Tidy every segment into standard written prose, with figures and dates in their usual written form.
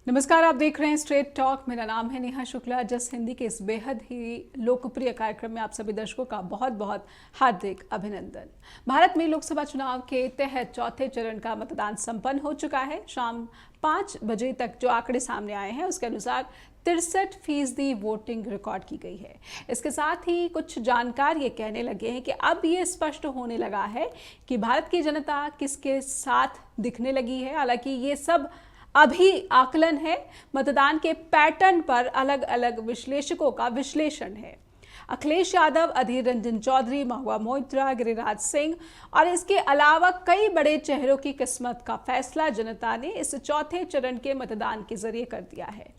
नमस्कार, आप देख रहे हैं स्ट्रेट टॉक। मेरा नाम है नेहा शुक्ला। जस हिंदी के इस बेहद ही लोकप्रिय कार्यक्रम में आप सभी दर्शकों का बहुत बहुत हार्दिक अभिनंदन। भारत में लोकसभा चुनाव के तहत चौथे चरण का मतदान संपन्न हो चुका है। शाम 5 बजे तक जो आंकड़े सामने आए हैं उसके अनुसार 63% वोटिंग रिकॉर्ड की गई है। इसके साथ ही कुछ जानकार ये कहने लगे हैं कि अब ये स्पष्ट होने लगा है कि भारत की जनता किसके साथ दिखने लगी है। हालांकि ये सब अभी आकलन है, मतदान के पैटर्न पर अलग अलग विश्लेषकों का विश्लेषण है। अखिलेश यादव, अधीर रंजन चौधरी, महुआ मोइत्रा, गिरिराज सिंह और इसके अलावा कई बड़े चेहरों की किस्मत का फैसला जनता ने इस चौथे चरण के मतदान के जरिए कर दिया है।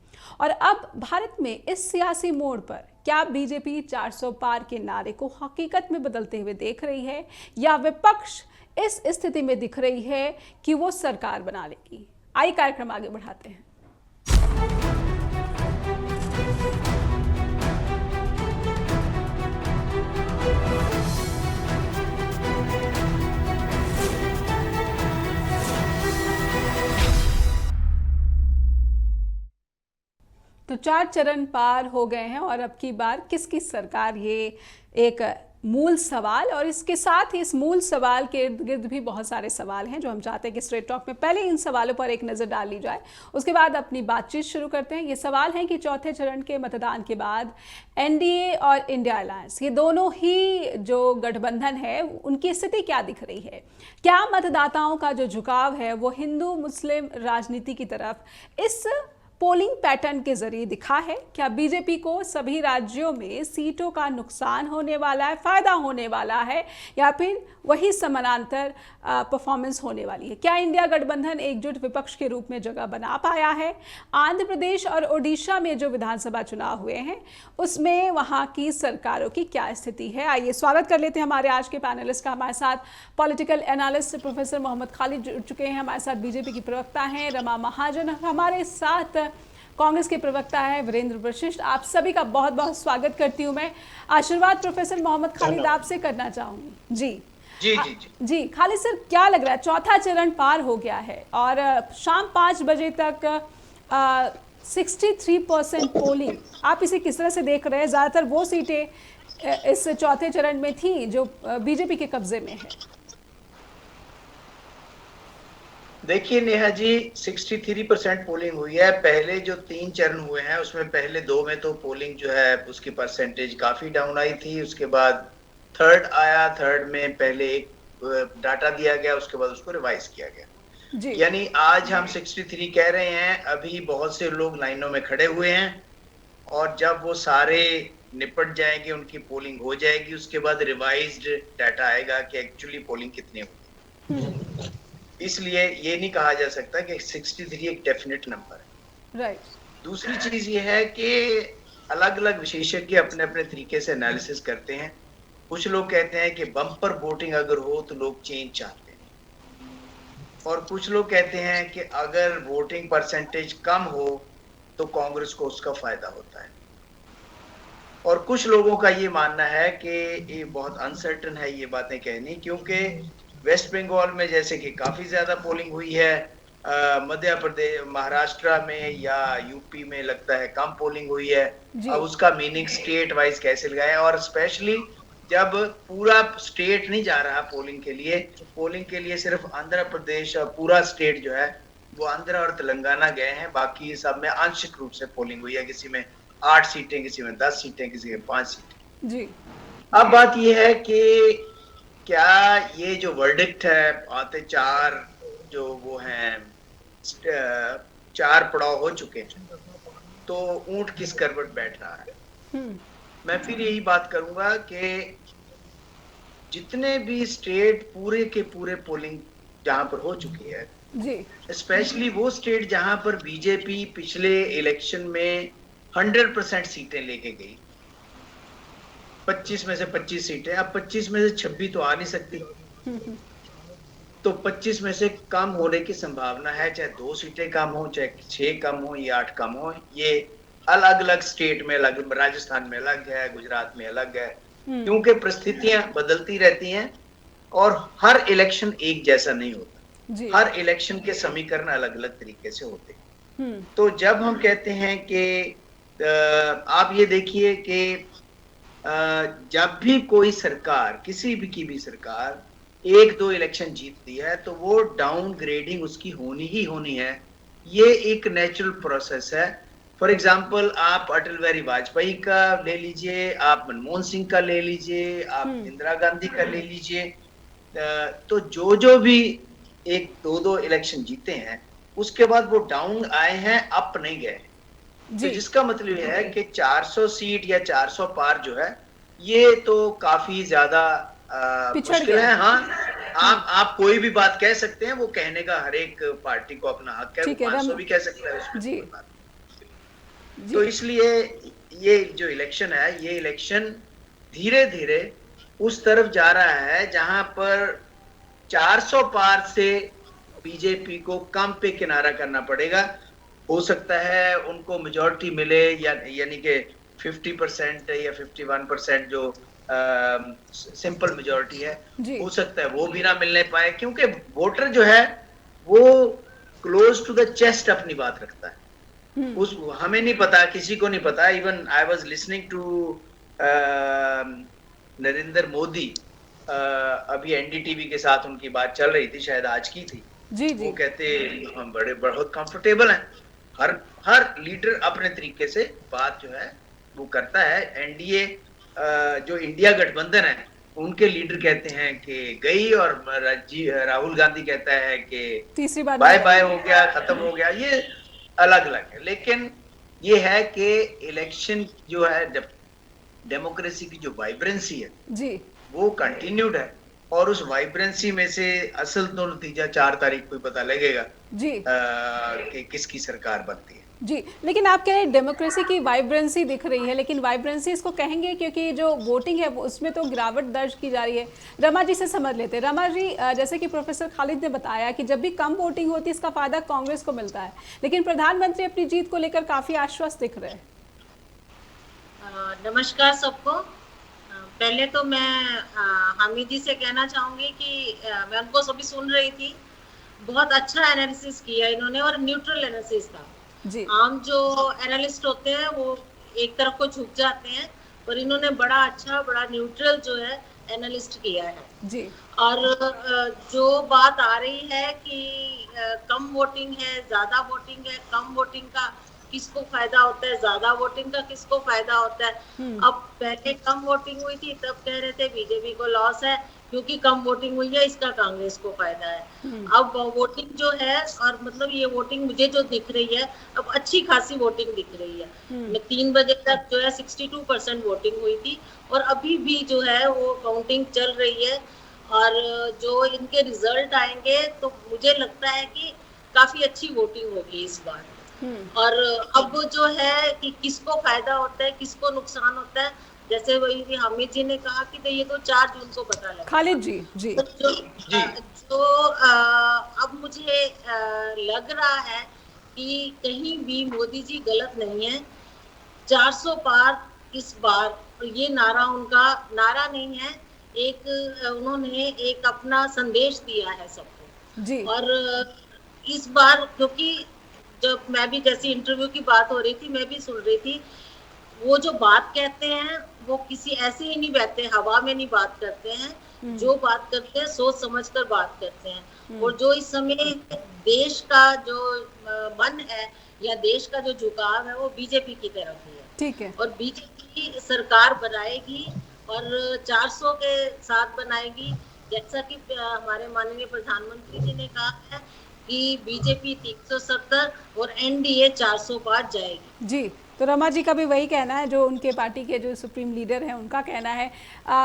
और अब भारत में इस सियासी मोड़ पर क्या बीजेपी 400 पार के नारे को हकीकत में बदलते हुए देख रही है या विपक्ष इस स्थिति में दिख रही है कि वो सरकार बना लेगी। आइए कार्यक्रम आगे बढ़ाते हैं। तो 4 चरण पार हो गए हैं और अब की बार किसकी सरकार, ये एक मूल सवाल। और इसके साथ ही इस मूल सवाल के इर्द गिर्द भी बहुत सारे सवाल हैं जो हम चाहते हैं कि स्ट्रेट टॉक में पहले इन सवालों पर एक नज़र डाल ली जाए, उसके बाद अपनी बातचीत शुरू करते हैं। ये सवाल है कि चौथे चरण के मतदान के बाद एनडीए और इंडिया अलायंस, ये दोनों ही जो गठबंधन है, उनकी स्थिति क्या दिख रही है। क्या मतदाताओं का जो झुकाव है वो हिंदू मुस्लिम राजनीति की तरफ इस पोलिंग पैटर्न के जरिए दिखा है। क्या बीजेपी को सभी राज्यों में सीटों का नुकसान होने वाला है, फायदा होने वाला है, या फिर वही समानांतर परफॉर्मेंस होने वाली है। क्या इंडिया गठबंधन एकजुट विपक्ष के रूप में जगह बना पाया है। आंध्र प्रदेश और ओडिशा में जो विधानसभा चुनाव हुए हैं उसमें वहां की सरकारों की क्या स्थिति है। आइए स्वागत कर लेते हैं हमारे आज के पैनलिस्ट का। हमारे साथ political analyst professor Mohammad Khalid जुड़ चुके हैं। हमारे साथ बीजेपी की प्रवक्ता हैं रमा महाजन, हमारे साथ कांग्रेस के प्रवक्ता है वीरेंद्र वशिष्ठ। आप सभी का बहुत बहुत स्वागत करती हूं मैं। शुरुआत प्रोफेसर मोहम्मद खालिद आपसे करना चाहूंगी। जी खालिद सर, क्या लग रहा है, चौथा चरण पार हो गया है और शाम 5 बजे तक 63% पोलिंग, आप इसे किस तरह से देख रहे हैं। ज्यादातर वो सीटें इस चौथे चरण में थी जो बीजेपी के कब्जे में है। देखिए नेहा जी, 63% पोलिंग हुई है। पहले जो 3 चरण हुए हैं उसमें पहले 2 में तो पोलिंग जो है उसकी परसेंटेज काफी डाउन आई थी। उसके बाद थर्ड आया, थर्ड में पहले एक डाटा दिया गया, उसके बाद उसको रिवाइज किया गया। यानी आज हम 63 कह रहे हैं। अभी बहुत से लोग लाइनों में खड़े हुए हैं और जब वो सारे निपट जाएंगे, उनकी पोलिंग हो जाएगी, उसके बाद रिवाइज्ड डाटा आएगा कि एक्चुअली पोलिंग कितनी हुई। इसलिए ये नहीं कहा जा सकता कि 63 एक डेफिनेट नंबर है। राइट। दूसरी चीज ये है कि अलग अलग विशेषज्ञ अपने अपने तरीके से एनालिसिस करते हैं। कुछ लोग कहते हैं कि बम्पर वोटिंग अगर हो तो लोग चेंज चाहते हैं, और कुछ लोग कहते हैं कि अगर वोटिंग परसेंटेज कम हो तो कांग्रेस को उसका फायदा होता है। और कुछ लोगों का ये मानना है कि ये बहुत अनसर्टन है ये बातें कहनी, क्योंकि वेस्ट बंगाल में जैसे कि काफी ज्यादा पोलिंग हुई है, मध्य प्रदेश, महाराष्ट्र में या यूपी में लगता है कम पोलिंग हुई है। अब उसका मीनिंग स्टेट वाइज कैसे लगाए, और स्पेशली जब पूरा स्टेट नहीं जा रहा पोलिंग के लिए सिर्फ आंध्र प्रदेश और पूरा स्टेट जो है वो आंध्र और तेलंगाना गए हैं, बाकी सब में आंशिक रूप से पोलिंग हुई है। किसी में 8 सीटें, किसी में 10 सीटें, किसी में 5 सीटें। जी। अब बात यह है कि क्या ये जो वर्डिक्ट है, आते 4 जो वो हैं, 4 पड़ाव हो चुके हैं, तो ऊंट किस करवट बैठ रहा है। मैं फिर यही बात करूंगा कि जितने भी स्टेट पूरे के पूरे पोलिंग जहां पर हो चुकी है, स्पेशली वो स्टेट जहां पर बीजेपी पिछले इलेक्शन में 100% सीटें लेके गई, 25 में से 25 सीटें, अब 25 में से 26 तो आ नहीं सकती, तो 25 में से कम होने की संभावना है। चाहे 2 सीटें कम हो, चाहे 6 कम हो या 8 कम हो। ये अलग अलग स्टेट में अलग, राजस्थान में अलग है, गुजरात में अलग है, क्योंकि परिस्थितियां बदलती रहती हैं और हर इलेक्शन एक जैसा नहीं होता। हर इलेक्शन के समीकरण अलग अलग तरीके से होते हैं। तो जब हम कहते हैं कि आप ये देखिए कि जब भी कोई सरकार, किसी भी की भी सरकार एक दो इलेक्शन जीतती है तो वो डाउन ग्रेडिंग उसकी होनी ही होनी है। ये एक नेचुरल प्रोसेस है। फॉर एग्जाम्पल आप अटल बिहारी वाजपेयी का ले लीजिए, आप मनमोहन सिंह का ले लीजिए, आप इंदिरा गांधी का ले लीजिए। तो जो भी एक दो दो इलेक्शन जीते हैं उसके बाद वो डाउन आए हैं, अप नहीं गए। तो जिसका मतलब है कि 400 सीट या 400 पार जो है ये तो काफी ज्यादा मुश्किल है। हाँ, आप कोई भी बात कह सकते हैं, वो कहने का हर एक पार्टी को अपना हक है, 500 भी कह सकता है, उसमें कोई बात नहीं। तो इसलिए ये जो इलेक्शन है, ये इलेक्शन धीरे धीरे उस तरफ जा रहा है जहां पर 400 पार से बीजेपी को कम पे किनारा करना पड़ेगा। हो सकता है उनको मेजॉरिटी मिले, या यानी कि 50% या 51% जो सिंपल मेजॉरिटी है, हो सकता है वो भी ना मिलने पाए, क्योंकि वोटर जो है वो क्लोज टू द चेस्ट अपनी बात रखता है। उस हमें नहीं पता, किसी को नहीं पता। Even I was listening to Narendra Modi, अभी एनडीटीवी के साथ उनकी बात चल रही थी, शायद आज की थी। वो कहते हम बहुत कंफर्टेबल हैं। हर लीडर अपने तरीके से बात जो है वो करता है। एनडीए जो इंडिया गठबंधन है, उनके लीडर कहते हैं कि गई, और राहुल गांधी कहता है कि तीसरी बार बाय बाय हो गया, खत्म हो गया। ये अलग अलग है, लेकिन ये है कि इलेक्शन जो है, डेमोक्रेसी की जो वाइब्रेंसी है जी, वो कंटिन्यूड है, और उस वाइब्रेंसी में से असल तो नतीजा 4 तारीख को पता लगेगा जी कि किसकी सरकार बनती है जी। लेकिन आप कह रहे हैं डेमोक्रेसी की वाइब्रेंसी दिख रही है, लेकिन वाइब्रेंसी इसको कहेंगे क्योंकि जो वोटिंग है उसमें तो गिरावट दर्ज की जा रही है। रमा जी से समझ लेते हैं। रमा जी, जैसे कि प्रोफेसर खालिद ने बताया कि जब भी कम वोटिंग होती है इसका फायदा कांग्रेस को मिलता है, लेकिन प्रधानमंत्री अपनी जीत को लेकर काफी आश्वस्त दिख रहे हैं। नमस्कार सबको। पहले तो मैं हामिद जी से कहना चाहूंगी कि मैं उनको सभी सुन रही थी, बहुत अच्छा एनालिसिस किया इन्होंने, और न्यूट्रल एनालिसिस था जी। आम जो एनालिस्ट होते हैं वो एक तरफ को झुक जाते हैं, पर इन्होंने बड़ा अच्छा, बड़ा न्यूट्रल जो है एनालिस्ट किया है जी। और जो बात आ रही है कि कम वोटिंग है, ज्यादा वोटिंग है, कम वोटिंग का किसको फायदा होता है, ज्यादा वोटिंग का किसको फायदा होता है। अब पहले कम वोटिंग हुई थी तब कह रहे थे बीजेपी को लॉस है क्योंकि कम वोटिंग हुई है, इसका कांग्रेस को फायदा है। अब वोटिंग जो है, और मतलब ये वोटिंग मुझे जो दिख रही है, अब अच्छी खासी वोटिंग दिख रही है। 3 बजे तक जो है 62% वोटिंग हुई थी, और अभी भी जो है वो काउंटिंग चल रही है। और जो इनके रिजल्ट आएंगे तो मुझे लगता है कि काफी अच्छी वोटिंग होगी इस बार। और अब जो है कि किसको फायदा होता है, किसको नुकसान होता है, जैसे वही हामिद जी ने कहा कि ये तो 4 जून को पता लगा। खालिद जी जी तो अब मुझे लग रहा है कि कहीं भी मोदी जी गलत नहीं है। 400 पार इस बार, ये नारा उनका नारा नहीं है, एक उन्होंने एक अपना संदेश दिया है सबको जी। और इस बार क्योंकि जब मैं भी, जैसी इंटरव्यू की बात हो रही थी, मैं भी सुन रही थी, वो जो बात कहते हैं वो किसी ऐसे ही नहीं बैठते, हवा में नहीं बात करते हैं। जो बात करते हैं सोच समझ कर बात करते हैं। और जो इस समय देश का जो मन है या देश का जो झुकाव है वो बीजेपी की तरफ ही है। ठीक है। और बीजेपी सरकार बनाएगी और 400 के साथ बनाएगी, जैसा कि हमारे माननीय प्रधानमंत्री जी ने कहा है कि बीजेपी 370 और एनडीए 400 पार जाएगी जी। तो रमा जी का भी वही कहना है, जो उनके पार्टी के जो सुप्रीम लीडर हैं उनका कहना है।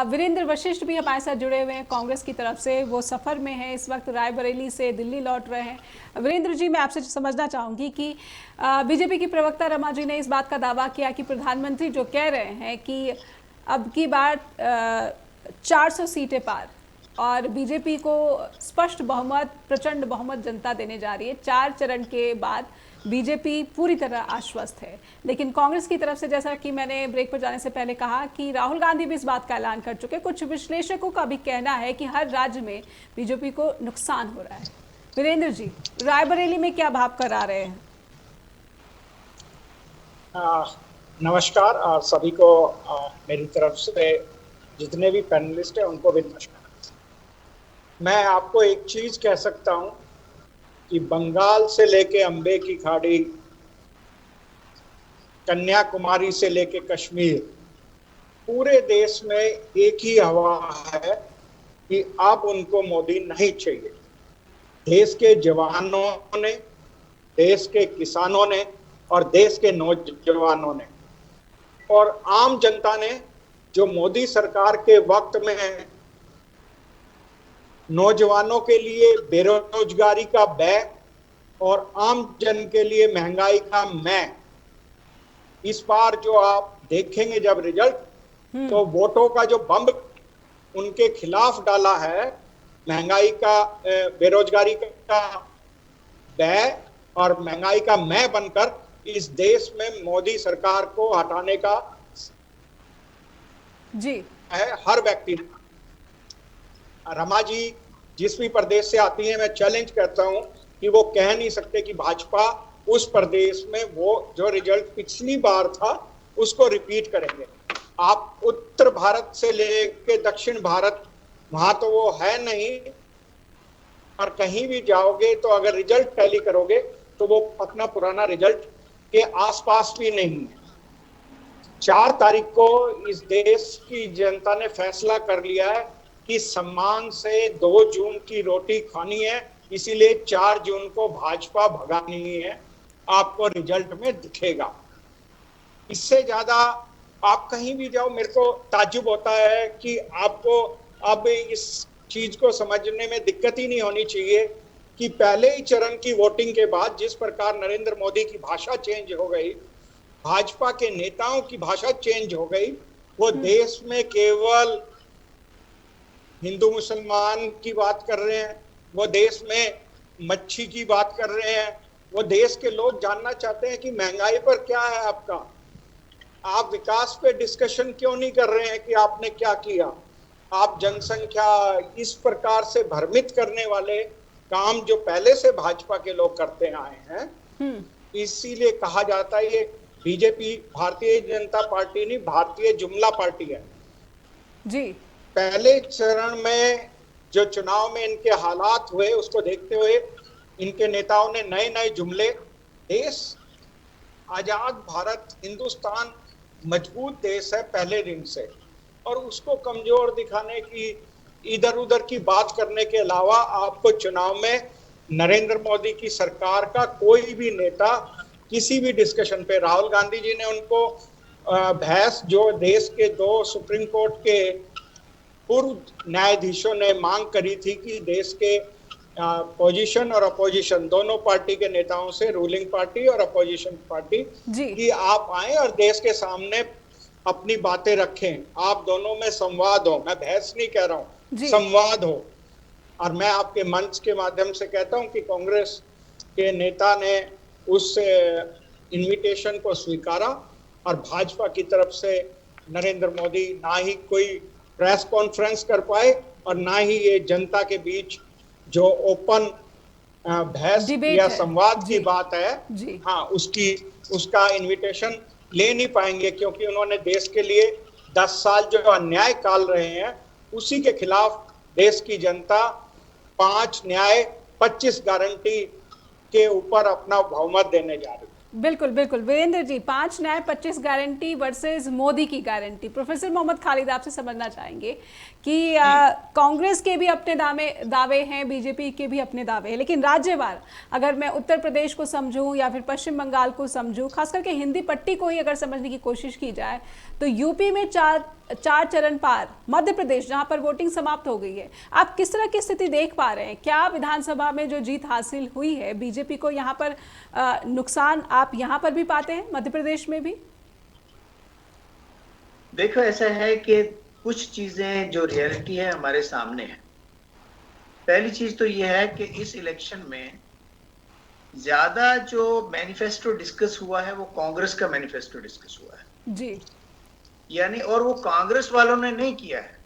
वीरेंद्र वशिष्ठ भी हमारे साथ जुड़े हुए हैं कांग्रेस की तरफ से, वो सफ़र में हैं इस वक्त, रायबरेली से दिल्ली लौट रहे हैं। वीरेंद्र जी, मैं आपसे समझना चाहूँगी कि बीजेपी की प्रवक्ता रमा जी ने इस बात का दावा किया कि प्रधानमंत्री जो कह रहे हैं कि अब की बार 400 सीटें पार, और बीजेपी को स्पष्ट बहुमत, प्रचंड बहुमत जनता देने जा रही है। 4 चरण के बाद बीजेपी पूरी तरह आश्वस्त है। लेकिन कांग्रेस की तरफ से, जैसा कि मैंने ब्रेक पर जाने से पहले कहा, कि राहुल गांधी भी इस बात का ऐलान कर चुके। कुछ विश्लेषकों का भी कहना है कि हर राज्य में बीजेपी को नुकसान हो रहा है। वीरेंद्र जी, रायबरेली में क्या भाव करा रहे हैं? आ, नमस्कार सभी को मेरी तरफ से जितने भी पैनलिस्ट हैं उनको भी नमस्कार। मैं आपको एक चीज कह सकता हूं कि बंगाल से लेके अम्बे की खाड़ी, कन्याकुमारी से लेके कश्मीर, पूरे देश में एक ही हवा है कि अब उनको मोदी नहीं चाहिए। देश के जवानों ने, देश के किसानों ने और देश के नौजवानों ने और आम जनता ने, जो मोदी सरकार के वक्त में नौजवानों के लिए बेरोजगारी का बै और आम जन के लिए महंगाई का मैं, इस बार जो आप देखेंगे जब रिजल्ट, तो वोटों का जो बम उनके खिलाफ डाला है, महंगाई का, बेरोजगारी का बै और महंगाई का मैं बनकर इस देश में मोदी सरकार को हटाने का जी है हर व्यक्ति। रमा जी जिस भी प्रदेश से आती हैं, मैं चैलेंज करता हूं कि वो कह नहीं सकते कि भाजपा उस प्रदेश में वो जो रिजल्ट पिछली बार था उसको रिपीट करेंगे। आप उत्तर भारत से लेके दक्षिण भारत, वहां तो वो है नहीं, और कहीं भी जाओगे तो अगर रिजल्ट टैली करोगे तो वो अपना पुराना रिजल्ट के आसपास भी नहीं है। 4 तारीख को इस देश की जनता ने फैसला कर लिया है कि सम्मान से 2 जून की रोटी खानी है, इसीलिए 4 जून को भाजपा भगानी है। आपको रिजल्ट में दिखेगा। इससे ज्यादा आप कहीं भी जाओ, मेरे को ताज्जुब होता है कि आपको अब इस चीज को समझने में दिक्कत ही नहीं होनी चाहिए कि पहले ही चरण की वोटिंग के बाद जिस प्रकार नरेंद्र मोदी की भाषा चेंज हो गई, भाजपा के नेताओं की भाषा चेंज हो गई। वो देश में केवल हिंदू मुसलमान की बात कर रहे हैं, वो देश में मच्छी की बात कर रहे हैं, वो देश के लोग जानना चाहते हैं कि महंगाई पर क्या है आपका, आप विकास पे डिस्कशन क्यों नहीं कर रहे हैं कि आपने क्या किया। आप जनसंख्या इस प्रकार से भ्रमित करने वाले काम जो पहले से भाजपा के लोग करते आए हैं, इसीलिए कहा जाता है ये बीजेपी भारतीय जनता पार्टी नहीं, भारतीय जुमला पार्टी है जी। पहले चरण में जो चुनाव में इनके हालात हुए उसको देखते हुए इनके नेताओं ने नए नए जुमले, देश आजाद भारत हिंदुस्तान मजबूत देश है पहले दिन से, और उसको कमजोर दिखाने की, इधर उधर की बात करने के अलावा आपको चुनाव में नरेंद्र मोदी की सरकार का कोई भी नेता किसी भी डिस्कशन पे, राहुल गांधी जी ने उनको बहस, जो देश के 2 सुप्रीम कोर्ट के पूर्व न्यायाधीशों ने मांग करी थी कि देश के पोजीशन और अपोजिशन दोनों पार्टी के नेताओं से, रूलिंग पार्टी और अपोजिशन पार्टी, कि आप आए और देश के सामने अपनी बातें रखें, आप दोनों में संवाद हो। मैं बहस नहीं कह रहा हूं, संवाद हो। और मैं आपके मंच के माध्यम से कहता हूं कि कांग्रेस के नेता ने उस इनविटेशन को स्वीकारा और भाजपा की तरफ से नरेंद्र मोदी ना ही कोई प्रेस कॉन्फ्रेंस कर पाए और ना ही ये जनता के बीच जो ओपन बहस या संवाद की बात है, हाँ, उसका इनविटेशन ले नहीं पाएंगे, क्योंकि उन्होंने देश के लिए 10 साल जो अन्याय काल रहे हैं उसी के खिलाफ देश की जनता 5 न्याय 25 गारंटी के ऊपर अपना बहुमत देने जा रही है। बिल्कुल बिल्कुल वीरेंद्र जी, 5 न्याय 25 गारंटी वर्सेस मोदी की गारंटी। प्रोफेसर मोहम्मद खालिद आपसे समझना चाहेंगे कि कांग्रेस के भी अपने दावे हैं, बीजेपी के भी अपने दावे हैं, लेकिन राज्यवार अगर मैं उत्तर प्रदेश को समझूं या फिर पश्चिम बंगाल को समझूं, खास करके हिंदी पट्टी को ही अगर समझने की कोशिश की जाए, तो यूपी में 4 चरण पार, मध्य प्रदेश जहां पर वोटिंग समाप्त हो गई है, आप किस तरह की स्थिति देख पा रहे हैं? क्या विधानसभा में जो जीत हासिल हुई है बीजेपी को, यहाँ पर नुकसान आप यहाँ पर भी पाते हैं, मध्य प्रदेश में भी? देखो, ऐसा है कि कुछ चीजें जो रियलिटी है हमारे सामने है। पहली चीज तो यह है कि इस इलेक्शन में ज्यादा जो मैनिफेस्टो डिस्कस हुआ है वो कांग्रेस का मैनिफेस्टो डिस्कस हुआ है जी, यानी, और वो कांग्रेस वालों ने नहीं किया है।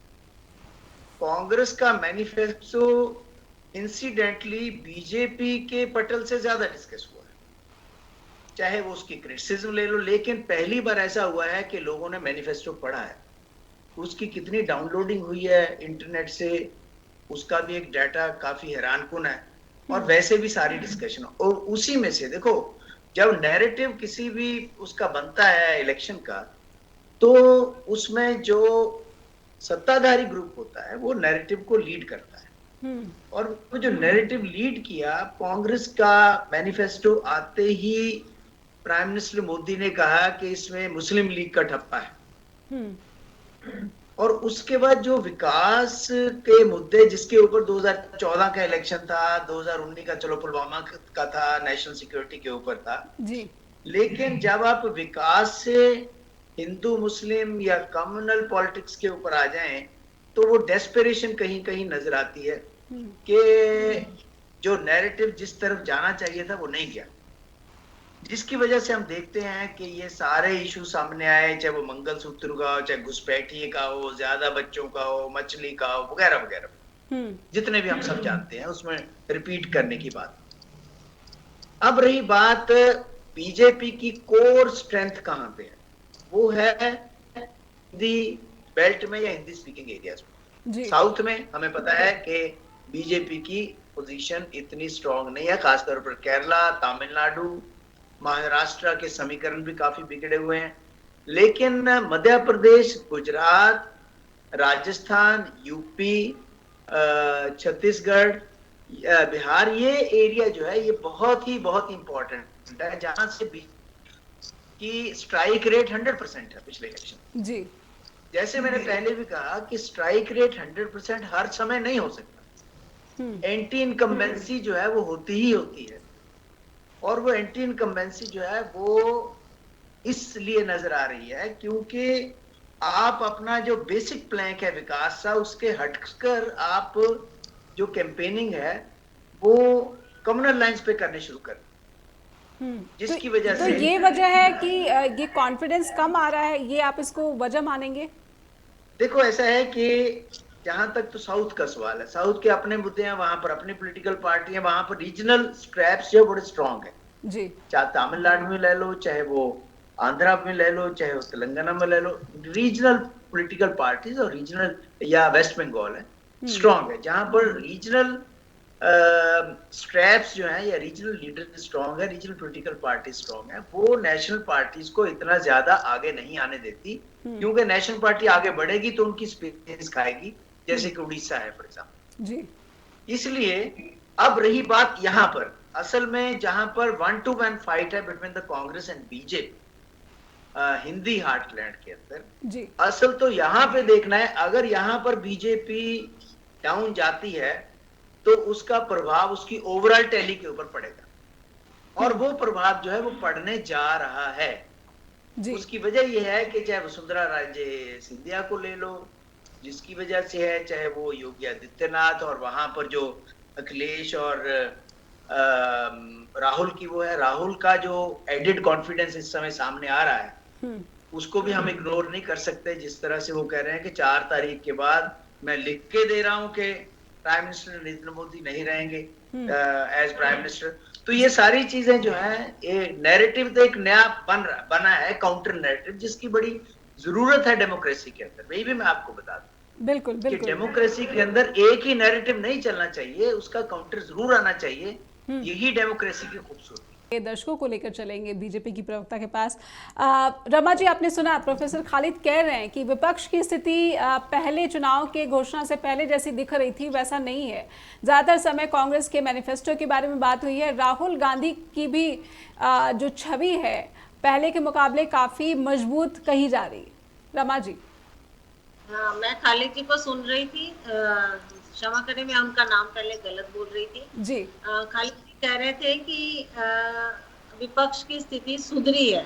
कांग्रेस का मैनिफेस्टो इंसिडेंटली बीजेपी के पटल से ज्यादा डिस्कस हुआ है। चाहे वो उसकी क्रिटिसिज्म ले लो, लेकिन पहली बार ऐसा हुआ है कि लोगों ने मैनिफेस्टो पढ़ा है। उसकी कितनी डाउनलोडिंग हुई है इंटरनेट से, उसका भी एक डाटा काफी हैरानकुन है, और वैसे भी सारी डिस्कशन। और उसी में से देखो, जब नैरेटिव किसी भी उसका बनता है इलेक्शन का, तो उसमें जो सत्ताधारी ग्रुप होता है वो नैरेटिव को लीड करता है। और वो जो नैरेटिव लीड किया, कांग्रेस का मैनिफेस्टो आते ही प्राइम मिनिस्टर मोदी ने कहा कि इसमें मुस्लिम लीग का ठप्पा है। और उसके बाद जो विकास के मुद्दे जिसके ऊपर 2014 का इलेक्शन था, 2019 का चलो पुलवामा का था, नेशनल सिक्योरिटी के ऊपर था जी। लेकिन जब आप विकास से हिंदू मुस्लिम या कम्युनल पॉलिटिक्स के ऊपर आ जाएं, तो वो डेस्परेशन कहीं कहीं नजर आती है कि जो नैरेटिव जिस तरफ जाना चाहिए था वो नहीं गया, जिसकी वजह से हम देखते हैं कि ये सारे इशू सामने आए, चाहे वो मंगलसूत्र का हो, चाहे घुसपैठिए का हो, ज्यादा बच्चों का हो, मछली का हो, वगैरह वगैरह, जितने भी हम सब जानते हैं, उसमें रिपीट करने की बात। अब रही बात बीजेपी की कोर स्ट्रेंथ कहाँ पे है, वो है हिंदी बेल्ट में या हिंदी स्पीकिंग एरियाज में। साउथ में हमें पता है कि बीजेपी की पोजीशन इतनी स्ट्रांग नहीं है, खासतौर पर केरला, तमिलनाडु, महाराष्ट्र के समीकरण भी काफी बिगड़े हुए हैं। लेकिन मध्य प्रदेश, गुजरात, राजस्थान, यूपी, छत्तीसगढ़, बिहार, ये एरिया जो है ये बहुत इंपॉर्टेंट है, जहां से की स्ट्राइक रेट 100% है पिछले इलेक्शन जी। जैसे मैंने पहले भी कहा कि स्ट्राइक रेट 100% हर समय नहीं हो सकता, एंटी इनकम्बेंसी जो है वो होती ही होती है। और वो एंटी इनकम्बेंसी जो है वो इसलिए नजर आ रही है क्योंकि आप अपना जो बेसिक प्लैंक है विकास का, उसके हटकर आप जो कैंपेनिंग है वो कम्युनल लाइंस पे करने शुरू कर, जिसकी वजह से ये वजह है कि ये कॉन्फिडेंस कम आ रहा है, ये आप इसको वजह मानेंगे? देखो ऐसा है कि जहां तक तो साउथ का सवाल है, साउथ के अपने मुद्दे हैं, वहां पर अपनी पॉलिटिकल पार्टी है, वहां पर रीजनल स्क्रैप्स जो बड़े स्ट्रांग है जी। चाहे तमिलनाडु में ले लो, चाहे वो आंध्रा में ले लो, चाहे वो तेलंगाना में ले लो, रीजनल पॉलिटिकल पार्टीज और रीजनल या वेस्ट बंगाल है स्ट्रांग है, जहां पर रीजनल स्ट्रैप्स जो है या रीजनल लीडर स्ट्रांग है, रीजनल पॉलिटिकल पार्टी स्ट्रांग है, वो नेशनल पार्टीज को इतना ज्यादा आगे नहीं आने देती, क्योंकि नेशनल पार्टी आगे बढ़ेगी तो उनकी स्पेस खाएगी, जैसे कि उड़ीसा है फॉर एग्जाम्पल जी। इसलिए अब रही बात यहाँ पर, असल में जहां पर 1-to-1 फाइट है between the Congress and BJP Hindi heartland के अंदर जी। असल तो यहाँ पे देखना है, अगर यहाँ पर बीजेपी डाउन जाती है तो उसका प्रभाव उसकी ओवरऑल टैली के ऊपर पड़ेगा, और वो प्रभाव जो है वो पड़ने जा रहा है जी। उसकी वजह यह है कि चाहे वसुंधरा राजे सिंधिया को ले लो, जिसकी वजह से है, चाहे वो योगी आदित्यनाथ, और वहां पर जो अखिलेश और राहुल की वो है, राहुल का जो एडेड कॉन्फिडेंस इस समय सामने आ रहा है उसको भी हम इग्नोर नहीं कर सकते। जिस तरह से वो कह रहे हैं कि 4 तारीख के बाद मैं लिख के दे रहा हूं कि प्राइम मिनिस्टर नरेंद्र मोदी नहीं रहेंगे एज प्राइम मिनिस्टर, तो ये सारी चीजें जो है, ये नैरेटिव तो एक नया बना है, काउंटर नैरेटिव, जिसकी बड़ी जरूरत है डेमोक्रेसी के अंदर। यही भी मैं आपको बता दूं बिल्कुल कि डेमोक्रेसी के अंदर एक ही नैरेटिव नहीं चलना चाहिए, उसका काउंटर जरूर आना चाहिए, यही डेमोक्रेसी की खूबसूरती। दर्शकों को लेकर चलेंगे बीजेपी की प्रवक्ता के पास। रमा जी, आपने सुना प्रोफेसर खालिद कह रहे हैं कि विपक्ष की स्थिति पहले चुनाव के घोषणा से पहले जैसी दिख रही थी वैसा नहीं है। ज़्यादातर समय कांग्रेस के मैनिफेस्टो के बारे में बात हुई है, राहुल गांधी की भी जो छवि है पहले के मुकाबले काफ़ी मजबूत कही जा रही है। रमा जी। हाँ, मैं खालिद जी को सुन रही थी, क्षमा करें मैं उनका नाम पहले गलत बोल रही थी जी। खालिद जी कह रहे थे कि विपक्ष की स्थिति सुधरी है,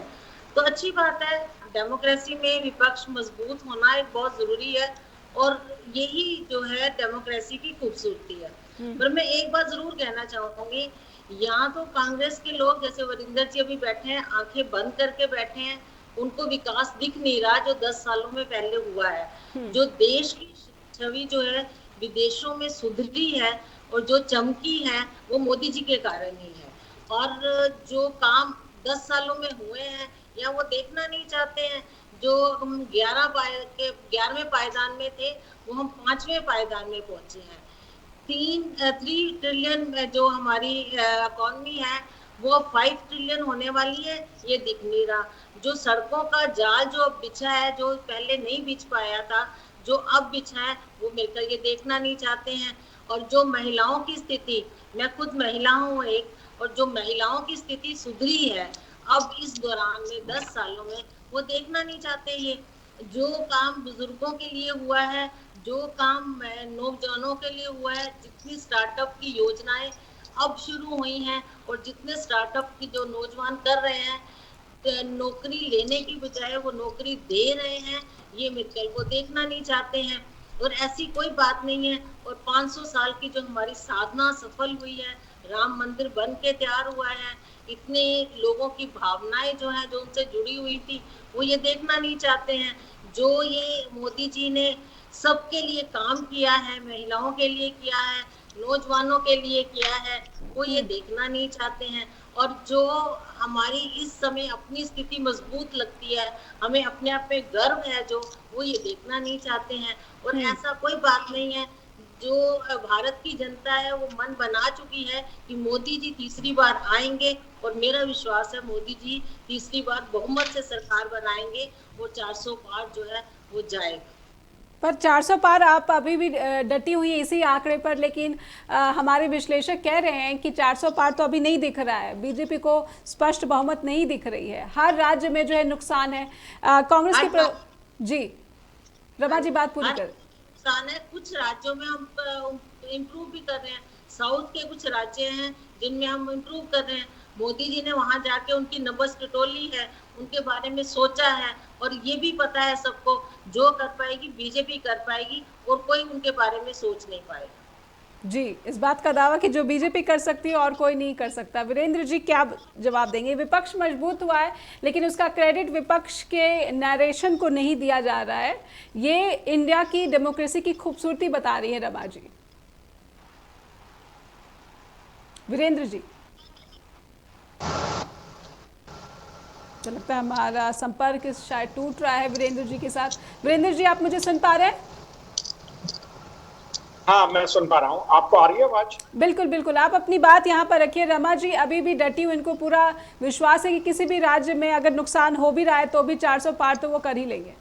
तो अच्छी बात है। डेमोक्रेसी में विपक्ष मजबूत होना एक बहुत जरूरी है, और यही जो है डेमोक्रेसी की खूबसूरती है। पर मैं एक बात जरूर कहना चाहूंगी, यहाँ तो कांग्रेस के लोग जैसे वरिंदर जी अभी बैठे हैं, आंखें बंद करके बैठे हैं, उनको विकास दिख नहीं रहा जो 10 सालों में पहले हुआ है। जो देश की छवि जो है विदेशों में सुधरी है और जो चमकी है वो मोदी जी के कारण ही है। और जो काम 10 सालों में हुए हैं, या वो देखना नहीं चाहते हैं। जो हम 11वें पायदान में थे, वो हम 5वें पायदान में पहुंचे हैं। 3 ट्रिलियन जो हमारी इकोनॉमी है, वो 5 ट्रिलियन होने वाली है, ये दिख नहीं रहा। जो सड़कों का जाल जो अब बिछा है, जो पहले नहीं बिछ पाया था, जो अब बिछा है, वो मिलकर ये देखना नहीं चाहते हैं। और जो महिलाओं की स्थिति, मैं खुद महिला हूँ एक, और जो महिलाओं की स्थिति सुधरी है अब इस दौरान में 10 सालों में, वो देखना नहीं चाहते। ये जो काम बुजुर्गों के लिए हुआ है, जो काम नौजवानों के लिए हुआ है, जितनी स्टार्टअप की योजनाएं अब शुरू हुई हैं, और जितने स्टार्टअप की जो नौजवान कर रहे हैं, नौकरी लेने की बजाय वो नौकरी दे रहे हैं, ये मित्तल को देखना नहीं चाहते हैं। और ऐसी कोई बात नहीं है। और 500 साल की जो हमारी साधना सफल हुई है, राम मंदिर बन के तैयार हुआ है, इतने लोगों की भावनाएं जो है, जो उनसे जुड़ी हुई थी, वो ये देखना नहीं चाहते हैं। जो ये मोदी जी ने सबके लिए काम किया है, महिलाओं के लिए किया है, नौजवानों के लिए किया है, वो ये देखना नहीं चाहते हैं। और जो हमारी इस समय अपनी स्थिति मजबूत लगती है, हमें अपने आप में गर्व है, जो वो ये देखना नहीं चाहते हैं। और ऐसा कोई बात नहीं है। जो भारत की जनता है, वो मन बना चुकी है कि मोदी जी तीसरी बार आएंगे, और मेरा विश्वास है मोदी जी तीसरी बार बहुमत से सरकार बनाएंगे, और 400 पार जो है वो जाएगा। पर 400 पार आप अभी भी डटी हुई है इसी आंकड़े पर, लेकिन हमारे विश्लेषक कह रहे हैं कि 400 पार तो अभी नहीं दिख रहा है, बीजेपी को स्पष्ट बहुमत नहीं दिख रही है, हर राज्य में जो है नुकसान है। कांग्रेस के जी रमा जी बात पूरी कर। नुकसान है, कुछ राज्यों में हम इम्प्रूव भी कर रहे हैं। साउथ के कुछ राज्य हैं जिनमें हम इम्प्रूव कर रहे हैं। मोदी जी ने वहां जाके उनकी नब्ज टटोली है, उनके बारे में सोचा है, और ये भी पता है सबको, जो कर पाएगी बीजेपी कर पाएगी, और कोई उनके बारे में सोच नहीं पाएगा। जी, इस बात का दावा कि जो बीजेपी कर सकती है और कोई नहीं कर सकता। वीरेंद्र जी क्या जवाब देंगे? विपक्ष मजबूत हुआ है, लेकिन उसका क्रेडिट विपक्ष के नरेशन को नहीं दिया जा रहा है। ये इंडिया की डेमोक्रेसी की खूबसूरती बता रही है रमा जी। वीरेंद्र जी, तो लगता है हमारा संपर्क शायद टूट रहा है वीरेंद्र जी के साथ। वीरेंद्र जी, आप मुझे सुन पा रहे हैं? हाँ, मैं सुन पा रहा हूँ। आपको आ रही है आवाज? बिल्कुल बिल्कुल, आप अपनी बात यहाँ पर रखिए। रमा जी अभी भी डटी हुई, इनको पूरा विश्वास है कि किसी भी राज्य में अगर नुकसान हो भी रहा है तो भी 400 पार तो वो कर ही लेंगे।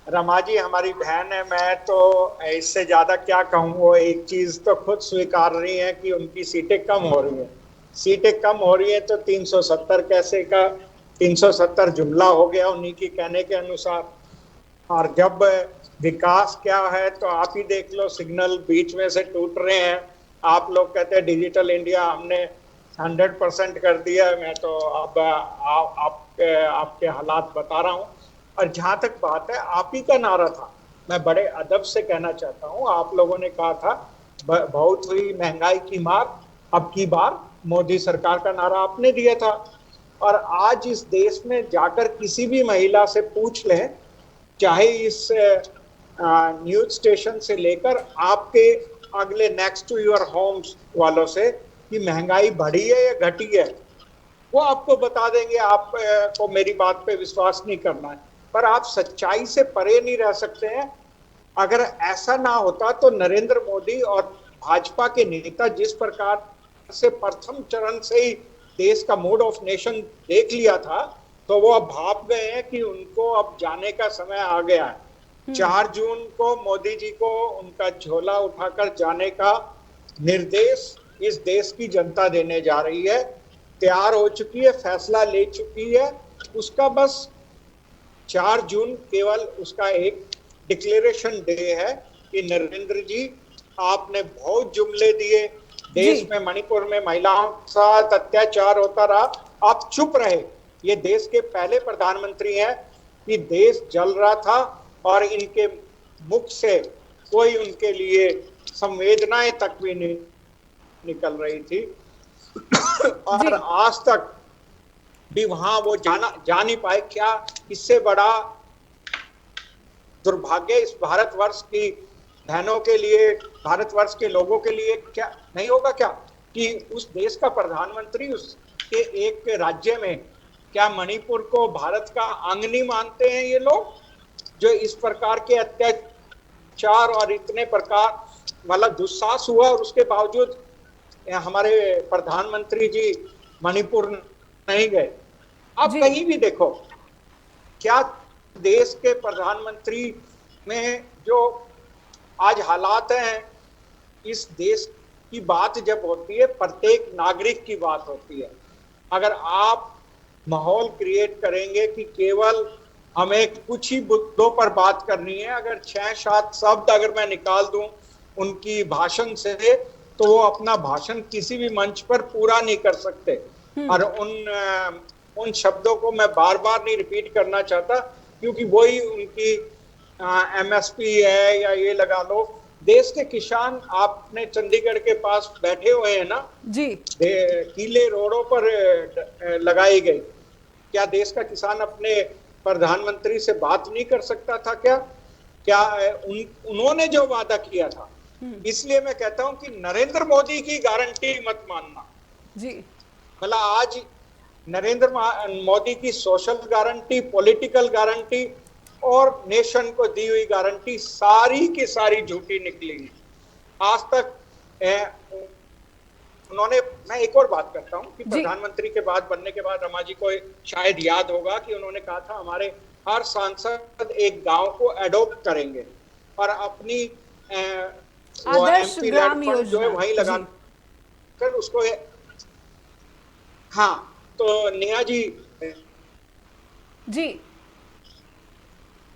रमा जी हमारी बहन है, मैं तो इससे ज्यादा क्या कहूँ। वो एक चीज तो खुद स्वीकार रही है कि उनकी सीटें कम हो रही है। सीटें कम हो रही है तो 370 कैसे का 370 जुमला हो गया उन्हीं की कहने के अनुसार। और जब विकास क्या है तो आप ही देख लो, सिग्नल बीच में से टूट रहे हैं। आप लोग कहते हैं डिजिटल इंडिया हमने 100% कर दिया है। मैं तो अब आपके हालात बता रहा हूँ। और जहां तक बात है, आप ही का नारा था, मैं बड़े अदब से कहना चाहता हूँ। आप लोगों ने कहा था बहुत हुई महंगाई की मार, अब की बार मोदी सरकार का नारा आपने दिया था। और आज इस देश में जाकर किसी भी महिला से पूछ लें, चाहे इस न्यूज स्टेशन से लेकर आपके अगले नेक्स्ट टू योर होम्स वालों से, कि महंगाई बढ़ी है या घटी है, वो आपको बता देंगे। आप को मेरी बात पे विश्वास नहीं करना है, पर आप सच्चाई से परे नहीं रह सकते हैं। अगर ऐसा ना होता तो नरेंद्र मोदी और भाजपा के नेता जिस प्रकार से प्रथम चरण से ही देश का मूड ऑफ नेशन देख लिया था, तो वो अब भाप गए हैं कि उनको अब जाने का समय आ गया है। 4 जून को मोदी जी को उनका झोला उठाकर जाने का निर्देश इस देश की जनता देने जा रही है। तैयार हो चुकी है, फैसला ले चुकी है। उसका बस 4 जून केवल उसका एक डिक्लेरेशन डे है कि नरेंद्र जी आपने बहुत जुमले दिए, देश में मणिपुर में महिलाओं के साथ अत्याचार होता रहा, आप चुप रहे। ये देश के पहले प्रधानमंत्री हैं कि देश जल रहा था और इनके मुख से कोई उनके लिए संवेदनाएं तक भी नहीं निकल रही थी। और आज तक भी वहां वो जा नहीं पाए। क्या इससे बड़ा दुर्भाग्य इस भारतवर्ष की बहनों के लिए, भारतवर्ष के लोगों के लिए क्या नहीं होगा क्या, कि उस देश का प्रधानमंत्री उस के एक राज्य में, क्या मणिपुर को भारत का अंग नहीं मानते हैं ये लोग, जो इस प्रकार के अत्याचार और इतने प्रकार मतलब दुस्साहस हुआ और उसके बावजूद हमारे प्रधानमंत्री जी मणिपुर नहीं गए। अब कहीं भी देखो, क्या देश के प्रधानमंत्री में जो आज हालात हैं, इस देश की बात जब होती है प्रत्येक नागरिक की बात होती है। अगर आप माहौल क्रिएट करेंगे कि केवल हमें कुछ ही मुद्दों पर बात करनी है, अगर 6-7 शब्द अगर मैं निकाल दूं उनकी भाषण से, तो वो अपना भाषण किसी भी मंच पर पूरा नहीं कर सकते। और उन शब्दों को मैं बार बार नहीं रिपीट करना चाहता, क्योंकि वही उनकी MSP है, या ये लगा लो देश के किसान, आपने चंडीगढ़ के पास बैठे हुए हैं ना जी, कीले रोडों पर लगाई गई। क्या देश का किसान अपने प्रधानमंत्री से बात नहीं कर सकता था? क्या उन्होंने जो वादा किया था। इसलिए मैं कहता हूं कि नरेंद्र मोदी की गारंटी मत मानना जी। मतलब आज नरेंद्र मोदी की सोशल गारंटी, पॉलिटिकल गारंटी और नेशन को दी हुई गारंटी सारी की सारी झूठी निकली। आज तक उन्होंने, मैं एक और बात करता हूं कि प्रधानमंत्री के बाद बनने के बाद रमा जी को शायद याद होगा कि उन्होंने कहा था हमारे हर सांसद एक गांव को एडॉप्ट करेंगे और अपनी आदर्श ग्राम योजना जो है वहीं लगा कर उसको। हाँ, तो नेहा जी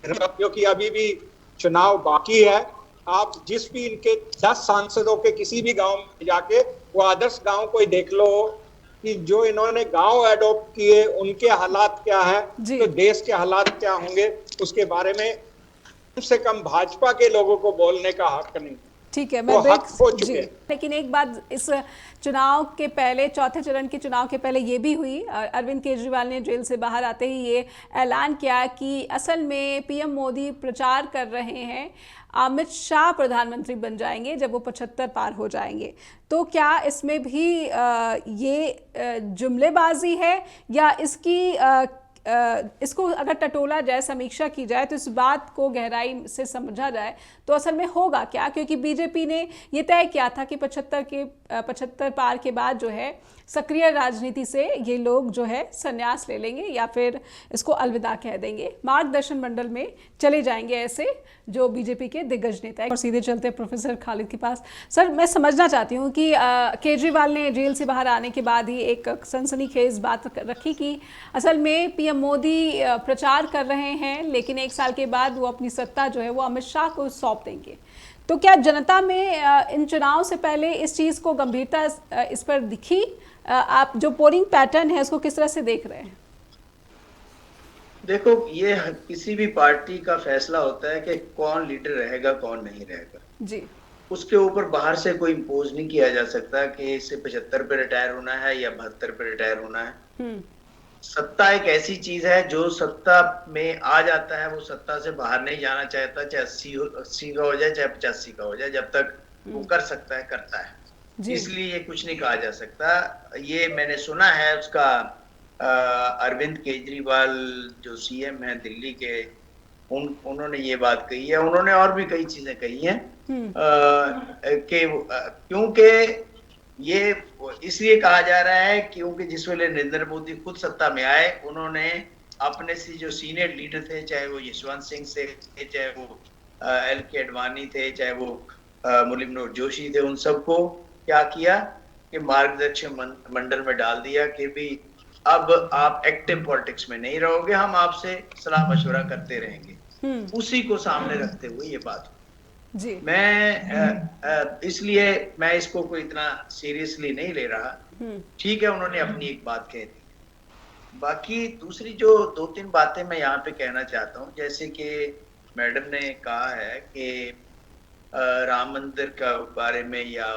क्योंकि अभी भी चुनाव बाकी है, आप जिस भी इनके 10 सांसदों के किसी भी गांव में जाके वो आदर्श गांव को ही देख लो कि जो इन्होंने गांव एडॉप्ट किए उनके हालात क्या है, तो देश के हालात क्या होंगे उसके बारे में कम से कम भाजपा के लोगों को बोलने का हक नहीं। ठीक है, मैं लेकिन एक बात, इस चुनाव के पहले, चौथे चरण के चुनाव के पहले ये भी हुई, अरविंद केजरीवाल ने जेल से बाहर आते ही ये ऐलान किया कि असल में पीएम मोदी प्रचार कर रहे हैं अमित शाह प्रधानमंत्री बन जाएंगे जब वो 75 पार हो जाएंगे। तो क्या इसमें भी ये जुमलेबाजी है, या इसको अगर टटोला जाए, समीक्षा की जाए, तो इस बात को गहराई से समझा जाए तो असल में होगा क्या? क्योंकि बीजेपी ने ये तय किया था कि 75 पार के बाद जो है सक्रिय राजनीति से ये लोग जो है संन्यास ले लेंगे या फिर इसको अलविदा कह देंगे, मार्गदर्शन मंडल में चले जाएंगे ऐसे जो बीजेपी के दिग्गज नेता हैं। और सीधे चलते हैं प्रोफेसर खालिद के पास। सर, मैं समझना चाहती हूँ कि केजरीवाल ने जेल से बाहर आने के बाद ही एक सनसनीखेज बात रखी कि असल में पीएम मोदी प्रचार कर रहे हैं, लेकिन 1 साल के बाद वो अपनी सत्ता जो है वो अमित शाह को सौंप देंगे। तो क्या जनता में इन चुनाव से पहले इस चीज़ को गंभीरता इस पर दिखी? आप जो पोलिंग पैटर्न है उसको किस तरह से देख रहे हैं? देखो, ये किसी भी पार्टी का फैसला होता है कि कौन लीडर रहेगा कौन नहीं रहेगा जी। उसके ऊपर बाहर से कोई इम्पोज नहीं किया जा सकता कि इससे 75 पे रिटायर होना है या 72 पे रिटायर होना है। सत्ता एक ऐसी चीज है जो सत्ता में आ जाता है, वो सत्ता से बाहर नहीं जाना चाहता, चाहे 80 का हो जाए चाहे 85 का हो जाए, जब तक वो कर सकता है करता है। इसलिए ये कुछ नहीं कहा जा सकता। ये मैंने सुना है उसका अरविंद केजरीवाल जो सीएम है दिल्ली के, उन्होंने ये बात कही है। उन्होंने और भी कई चीजें कही हैं कि क्योंकि ये इसलिए कहा जा रहा है क्योंकि जिस वेले नरेंद्र मोदी खुद सत्ता में आए, उन्होंने अपने से जो सीनियर लीडर थे, चाहे वो यशवंत सिंह से, चाहे वो LK आडवाणी थे, चाहे वो मुरली मनोहर जोशी थे, उन सबको क्या किया कि मार्गदर्शन मंडल में डाल दिया कि भी अब आप एक्टिव पॉलिटिक्स में नहीं रहोगे, हम आपसे सलाह मशवरा करते रहेंगे। उसी को सामने रखते हुए ये बात जी। मैं इसलिए मैं इसको कोई इतना सीरियसली नहीं ले रहा। ठीक है, उन्होंने अपनी एक बात कह दी। बाकी दूसरी जो 2-3 बातें मैं यहाँ पे कहना चाहता हूँ, जैसे कि मैडम ने कहा है कि राम मंदिर का बारे में या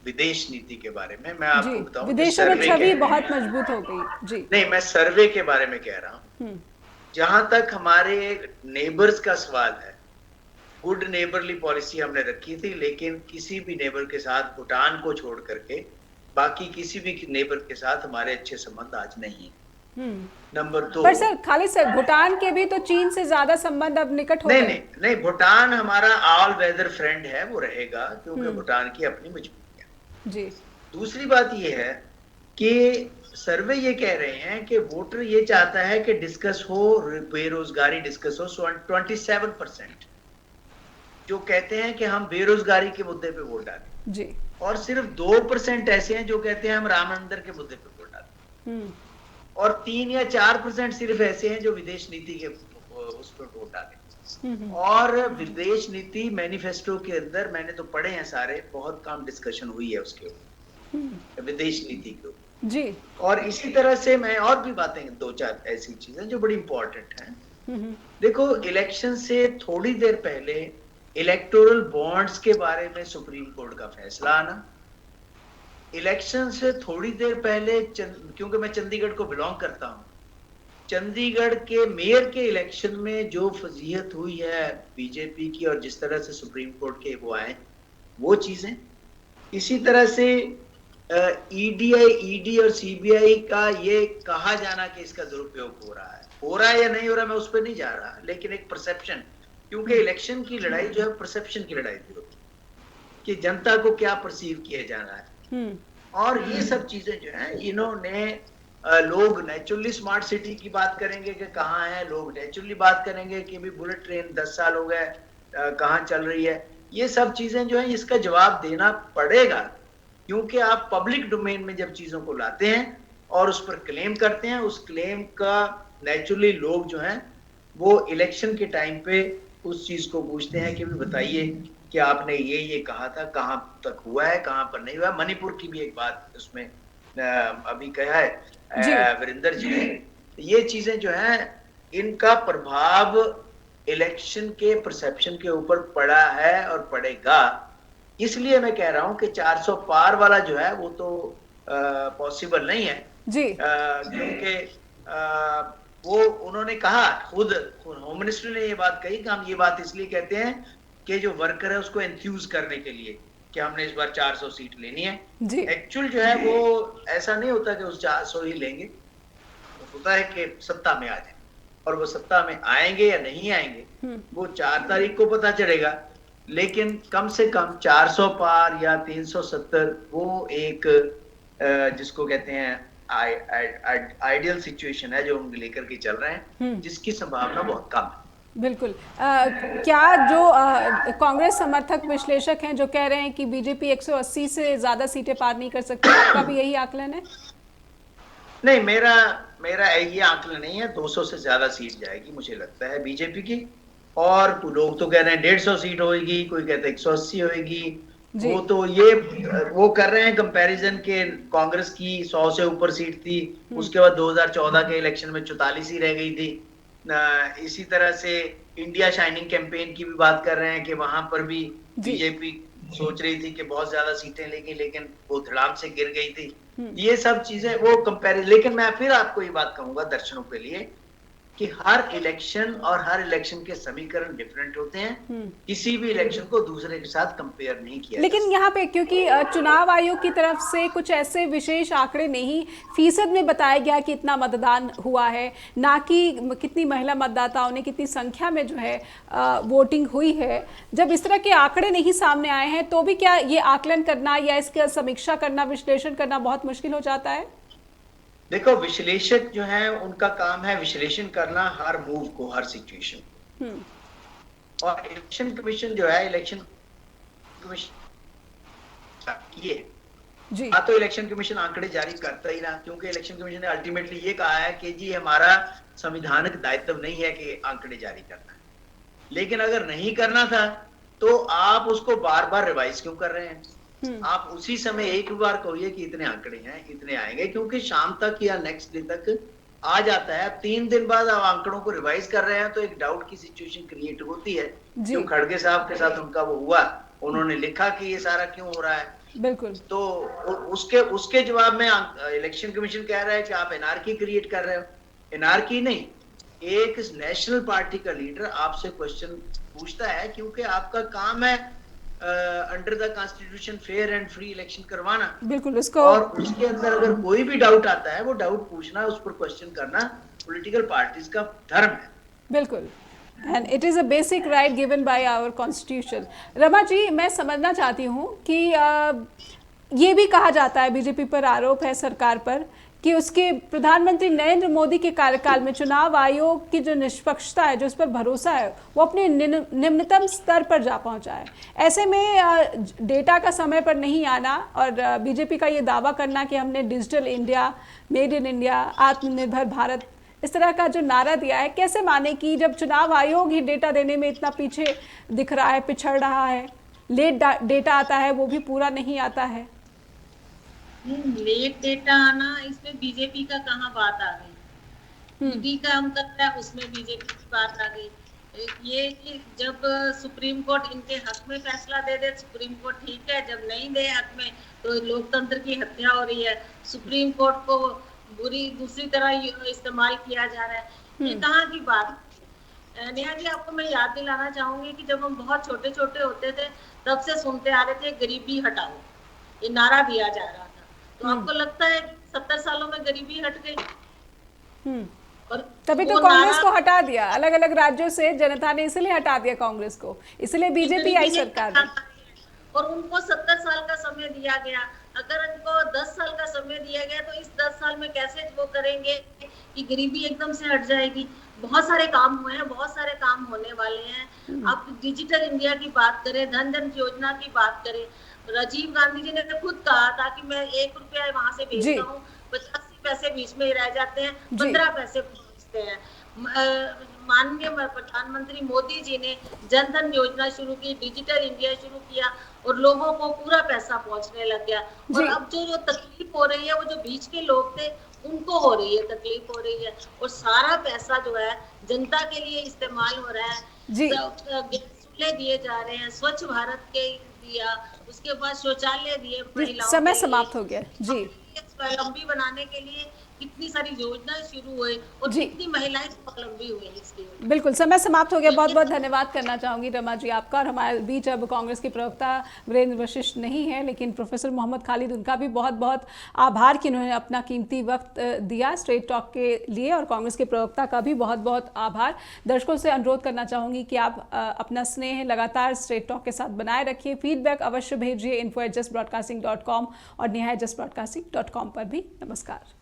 विदेश नीति के बारे में, मैं आपको बताऊं, विदेश में छवि बहुत मजबूत हो गई जी। नहीं, मैं सर्वे के बारे में कह रहा हूँ। जहां तक हमारे नेबर्स का सवाल है, गुड नेबरली पॉलिसी हमने रखी थी, लेकिन किसी भी नेबर के साथ, भूटान को छोड़ करके बाकी किसी भी नेबर के साथ हमारे अच्छे संबंध आज नहीं है। नंबर 2, पर सर खालिद सर, भूटान के भी तो चीन से ज्यादा संबंध अब निकट हो गए। नहीं, भूटान हमारा ऑल वेदर फ्रेंड है, वो रहेगा, क्योंकि भूटान की अपनी मजबूरियां जी। दूसरी बात ये है कि सर्वे ये कह रहे हैं कि वोटर ये चाहता है कि डिस्कस हो, बेरोजगारी डिस्कस हो। 27% जो कहते हैं कि हम बेरोजगारी के मुद्दे पे वोट डालें जी, और सिर्फ 2% ऐसे हैं जो कहते हैं हम राम मंदिर के मुद्दे पे वोट डालें, और 3 या 4% सिर्फ ऐसे हैं जो विदेश नीति के उस पर वोट डालें। और विदेश नीति मैनिफेस्टो के अंदर मैंने तो पढ़े हैं सारे, बहुत कम डिस्कशन हुई है उसके ऊपर, विदेश नीति के ऊपर जी। और इसी तरह से मैं और भी बातें 2-4 ऐसी चीजें जो बड़ी इंपॉर्टेंट हैं। देखो, इलेक्शन से थोड़ी देर पहले इलेक्टोरल बॉन्ड्स के बारे में सुप्रीम कोर्ट का फैसला आना, इलेक्शन से थोड़ी देर पहले क्योंकि मैं चंडीगढ़ को बिलोंग करता हूं, चंडीगढ़ के मेयर के इलेक्शन में जो फजीहत हुई है बीजेपी की और जिस तरह से सुप्रीम कोर्ट के वो आए, वो चीजें। इसी तरह से ईडी और सीबीआई का ये कहा जाना कि इसका दुरुपयोग हो रहा है या नहीं हो रहा, मैं उस पर नहीं जा रहा, लेकिन एक परसेप्शन, क्योंकि इलेक्शन की लड़ाई जो है परसेप्शन की लड़ाई भी होती है कि जनता को क्या परसीव किया जाना है। और ये सब चीजें जो है इन्होंने, लोग नेचुरली स्मार्ट सिटी की बात करेंगे कि कहाँ है, लोग नेचुरली बात करेंगे कि भी बुलेट ट्रेन 10 साल हो गए कहाँ चल रही है। ये सब चीजें जो है इसका जवाब देना पड़ेगा, क्योंकि आप पब्लिक डोमेन में जब चीजों को लाते हैं और उस पर क्लेम करते हैं, उस क्लेम का नेचुरली लोग जो हैं वो इलेक्शन के टाइम पे उस चीज को पूछते हैं कि भी बताइए कि आपने ये कहा था, कहाँ तक हुआ है, कहाँ पर नहीं हुआ। मणिपुर की भी एक बात उसमें अभी कहा है वीरेंद्र जी ने, ये चीजें जो हैं इनका प्रभाव इलेक्शन के परसेप्शन के ऊपर पड़ा है और पड़ेगा। इसलिए मैं कह रहा हूं कि 400 पार वाला जो है वो तो पॉसिबल नहीं है जी, क्योंकि वो उन्होंने कहा, खुद होम मिनिस्टर ने ये बात कही कि हम ये बात इसलिए कहते हैं कि जो वर्कर है उसको एंथ्यूज करने के लिए कि हमने इस बार 400 सीट लेनी है। एक्चुअल जो है वो ऐसा नहीं होता कि उस 400 ही लेंगे, होता है कि सत्ता में आ जाए, और वो सत्ता में आएंगे या नहीं आएंगे वो 4 तारीख को पता चलेगा। लेकिन कम से कम 400 पार या 370 वो एक जिसको कहते हैं आइडियल सिचुएशन है जो हम लेकर के चल रहे हैं, जिसकी संभावना बहुत कम है। बिल्कुल। क्या जो कांग्रेस समर्थक विश्लेषक हैं जो कह रहे हैं कि बीजेपी 180 से ज्यादा सीटें पार नहीं कर सकती, आपका भी यही आकलन है? नहीं, मेरा ये आकलन नहीं है। 200 से ज्यादा सीट जाएगी मुझे लगता है बीजेपी की, और लोग तो कह रहे हैं 150 सीट होगी, कोई कहता है 180 होगी। वो तो वो कर रहे हैं कंपैरिजन के, कांग्रेस की 100 से ऊपर सीट थी, उसके बाद 2014 के इलेक्शन में 44 ही रह गई थी। इसी तरह से इंडिया शाइनिंग कैंपेन की भी बात कर रहे हैं कि वहां पर भी बीजेपी सोच रही थी कि बहुत ज्यादा सीटें लेगी, लेकिन वो धड़ाम से गिर गई थी। ये सब चीजें वो कंपैरिजन। लेकिन मैं फिर आपको ये बात कहूंगा दर्शकों के लिए कि हर इलेक्शन और हर इलेक्शन के समीकरण डिफरेंट होते हैं, किसी भी इलेक्शन को दूसरे के साथ कंपेयर नहीं किया। लेकिन यहाँ पे क्योंकि चुनाव आयोग की तरफ से कुछ ऐसे विशेष आंकड़े नहीं फीसद में बताया गया कि इतना मतदान हुआ है, ना कि कितनी महिला मतदाताओं ने कितनी संख्या में जो है वोटिंग हुई है। जब इस तरह के आंकड़े नहीं सामने आए हैं तो भी क्या ये आकलन करना या इसका समीक्षा करना, विश्लेषण करना बहुत मुश्किल हो जाता है? देखो, विश्लेषक जो है उनका काम है विश्लेषण करना हर मूव को, हर सिचुएशन। और इलेक्शन कमीशन जो है, इलेक्शन कमीशन ये जी, तो इलेक्शन कमीशन आंकड़े जारी करता ही ना, क्योंकि इलेक्शन कमीशन ने अल्टीमेटली ये कहा है कि जी हमारा संविधानिक दायित्व नहीं है कि आंकड़े जारी करना है। लेकिन अगर नहीं करना था तो आप उसको बार बार रिवाइज क्यों कर रहे हैं? आप उसी समय एक बार कहिए कि इतने आंकड़े हैं, इतने आएंगे, क्योंकि शाम तक या नेक्स्ट डे तक आ जाता है। 3 दिन बाद आप आंकड़ों को रिवाइज कर रहे हैं तो एक डाउट की सिचुएशन क्रिएट होती है। जो खड़गे साहब के साथ उनका वो हुआ, उन्होंने लिखा कि ये सारा क्यों हो रहा है। बिल्कुल। तो उसके जवाब में इलेक्शन कमीशन कह रहा है कि आप एनआरकी क्रिएट कर रहे हो। एनआरकी नहीं, एक नेशनल पार्टी का लीडर आपसे क्वेश्चन पूछता है क्योंकि आपका काम है under the constitution fair and free election करवाना। बिल्कुल उसको, और उसके अंदर अगर कोई भी डाउट आता है, वो डाउट पूछना, उस पर क्वेश्चन करना पॉलिटिकल पार्टीज का धर्म है। बिल्कुल, and it is a basic right given by our constitution. Rama ji, मैं समझना चाहती हूँ कि ये भी कहा जाता है, बीजेपी पर आरोप है सरकार पर कि उसके प्रधानमंत्री नरेंद्र मोदी के कार्यकाल में चुनाव आयोग की जो निष्पक्षता है, जो उस पर भरोसा है, वो अपने निम्नतम स्तर पर जा पहुंचा है। ऐसे में डेटा का समय पर नहीं आना और बीजेपी का ये दावा करना कि हमने digital India, made in India, आत्मनिर्भर भारत, इस तरह का जो नारा दिया है, कैसे माने कि जब चुनाव आयोग ही डेटा देने में इतना पीछे दिख रहा है, पिछड़ रहा है, लेट डेटा आता है, वो भी पूरा नहीं आता है। लेट डेटा आना, इसमें बीजेपी का कहाँ बात आ गई? ईडी का हम कर रहा है, उसमें बीजेपी की बात आ गई। ये कि जब सुप्रीम कोर्ट इनके हक में फैसला दे दे, सुप्रीम कोर्ट ठीक है, जब नहीं दे हक में तो लोकतंत्र की हत्या हो रही है, सुप्रीम कोर्ट को बुरी दूसरी तरह इस्तेमाल किया जा रहा है। ये कहाँ की बात? नेहा जी, आपको मैं याद दिलाना चाहूंगी कि जब हम बहुत छोटे छोटे होते थे, तब से सुनते आ रहे थे गरीबी हटाओ, ये नारा दिया जा रहा था। तो आपको लगता है 70 सालों में गरीबी हट गई? और तभी तो कांग्रेस को हटा दिया, अलग अलग राज्यों से जनता ने इसलिए हटा दिया कांग्रेस को, इसलिए बीजेपी आई सरकार में। और उनको 70 साल का समय दिया गया, अगर उनको 10 साल का समय दिया गया तो इस 10 साल में कैसे वो करेंगे कि गरीबी एकदम से हट जाएगी? बहुत सारे काम हुए हैं, बहुत सारे काम होने वाले हैं। आप डिजिटल इंडिया की बात करें, धन जन योजना की बात करें, राजीव गांधी जी ने खुद कहा था कि मैं 1 रुपया वहां से भेजता हूँ, 85 पैसे बीच में ही रह जाते हैं, 15 पैसे पहुंचते हैं। माननीय प्रधानमंत्री मोदी जी ने जन धन योजना शुरू की, डिजिटल इंडिया शुरू किया और लोगों को पूरा पैसा पहुंचने लग गया। और अब जो तकलीफ हो रही है, वो जो बीच के लोग थे उनको हो रही है, तकलीफ हो रही है, और सारा पैसा जो है जनता के लिए इस्तेमाल हो रहा है। चूल्हे दिए जा रहे हैं, स्वच्छ भारत के दिया, उसके बाद शौचालय दिए महिलाओं। समय समाप्त हो गया जी। स्वावलंबी बनाने के लिए कितनी सारी योजनाएं शुरू हुई और कितनी महिलाएं स्वावलंबी हुई इसके। बिल्कुल, समय समाप्त हो गया। बहुत बहुत धन्यवाद करना चाहूंगी रमा जी आपका। और हमारे बीच अब कांग्रेस के प्रवक्ता वीरेंद्र वशिष्ठ नहीं है, लेकिन प्रोफेसर मोहम्मद खालिद, उनका भी बहुत बहुत आभार कि उन्होंने अपना कीमती वक्त दिया स्ट्रेट टॉक के लिए, और कांग्रेस के प्रवक्ता का भी बहुत बहुत आभार। दर्शकों से अनुरोध करना चाहूँगी कि आप अपना स्नेह लगातार स्ट्रेट टॉक के साथ बनाए रखिए। फीडबैक अवश्य भेजिए info@justbroadcasting.com और neha@justbroadcasting.com पर भी। नमस्कार।